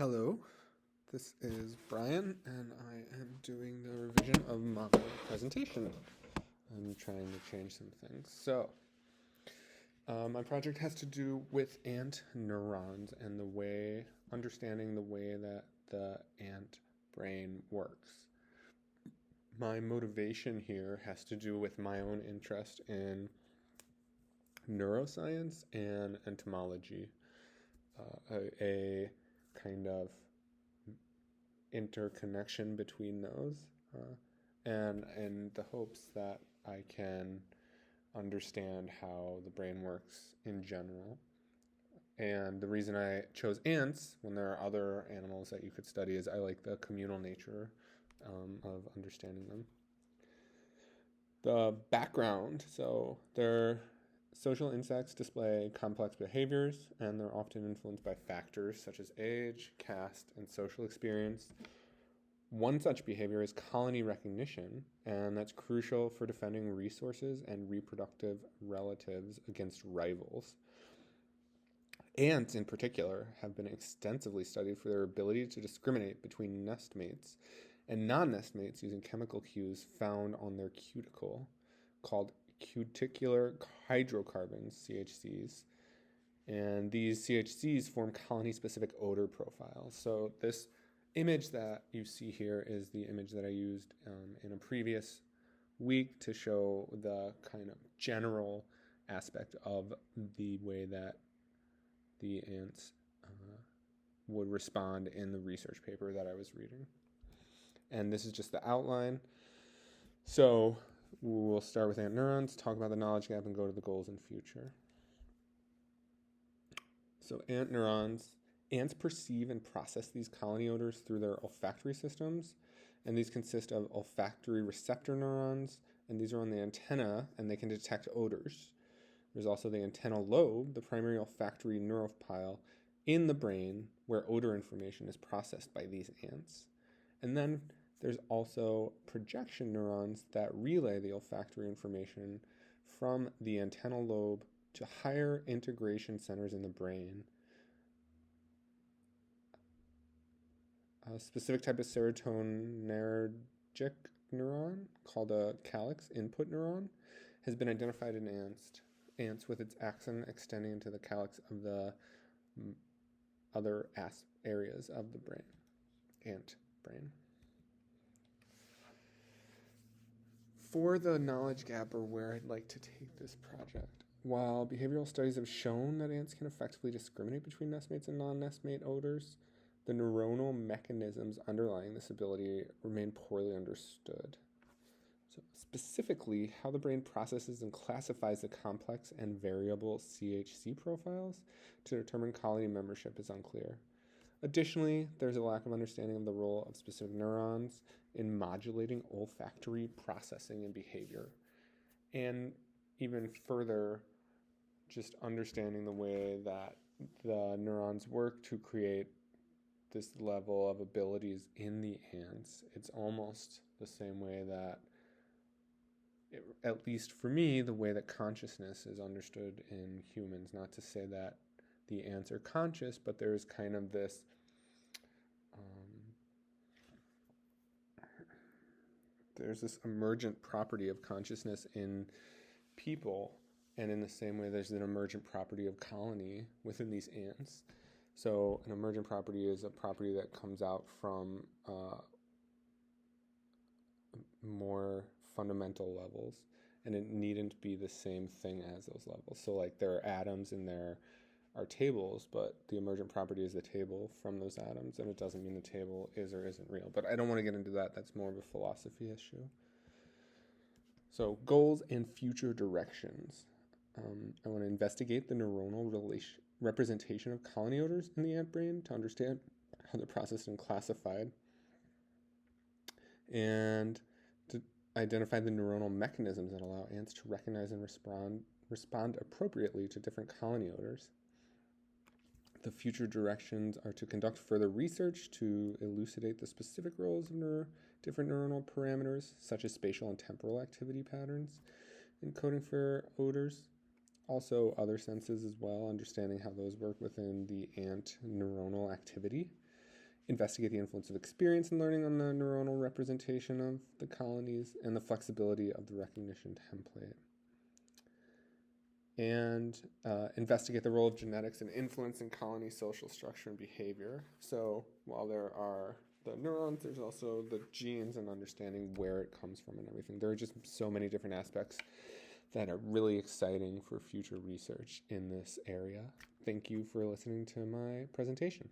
Hello, this is Brian, and I am doing the revision of my presentation. I'm trying to change some things. My project has to do with ant neurons and understanding the way that the ant brain works. My motivation here has to do with my own interest in neuroscience and entomology, a kind of interconnection between those, and in the hopes that I can understand how the brain works in general. And the reason I chose ants when there are other animals that you could study is I like the communal nature of understanding them. The background, so they're social insects display complex behaviors, and they're often influenced by factors such as age, caste, and social experience. One such behavior is colony recognition, and that's crucial for defending resources and reproductive relatives against rivals. Ants, in particular, have been extensively studied for their ability to discriminate between nestmates and non-nestmates using chemical cues found on their cuticle, called cuticular hydrocarbons, CHCs. And these CHCs form colony-specific odor profiles. So this image that you see here is the image that I used in a previous week to show the kind of general aspect of the way that the ants would respond in the research paper that I was reading. And this is just the outline. So we'll start with ant neurons, talk about the knowledge gap, and go to the goals and future. So ants perceive and process these colony odors through their olfactory systems, and these consist of olfactory receptor neurons, and these are on the antenna, and they can detect odors. There's also the antennal lobe, the primary olfactory neuropile in the brain, where odor information is processed by these ants. And then there's also projection neurons that relay the olfactory information from the antennal lobe to higher integration centers in the brain. A specific type of serotonergic neuron, called a calyx input neuron, has been identified in ants with its axon extending into the calyx of the other areas of the brain, ant brain. For the knowledge gap, or where I'd like to take this project, while behavioral studies have shown that ants can effectively discriminate between nestmates and non-nestmate odors, the neuronal mechanisms underlying this ability remain poorly understood. So specifically, how the brain processes and classifies the complex and variable CHC profiles to determine colony membership is unclear. Additionally, there's a lack of understanding of the role of specific neurons in modulating olfactory processing and behavior. And even further, just understanding the way that the neurons work to create this level of abilities in the ants. It's almost the same way that, at least for me, the way that consciousness is understood in humans. Not to say that the ants are conscious, but there's kind of this emergent property of consciousness in people, and in the same way there's an emergent property of colony within these ants. So an emergent property is a property that comes out from more fundamental levels, and it needn't be the same thing as those levels. So like there are atoms and there are tables, but the emergent property is the table from those atoms, and it doesn't mean the table is or isn't real. But I don't want to get into that. That's more of a philosophy issue. So goals and future directions. I want to investigate the neuronal representation of colony odors in the ant brain to understand how they're processed and classified, and to identify the neuronal mechanisms that allow ants to recognize and respond appropriately to different colony odors. The future directions are to conduct further research to elucidate the specific roles of different neuronal parameters, such as spatial and temporal activity patterns, in coding for odors. Also, other senses as well, understanding how those work within the ant neuronal activity. investigate the influence of experience and learning on the neuronal representation of the colonies and the flexibility of the recognition template. And investigate the role of genetics in influencing colony social structure and behavior. So while there are the neurons, there's also the genes and understanding where it comes from and everything. There are just so many different aspects that are really exciting for future research in this area. Thank you for listening to my presentation.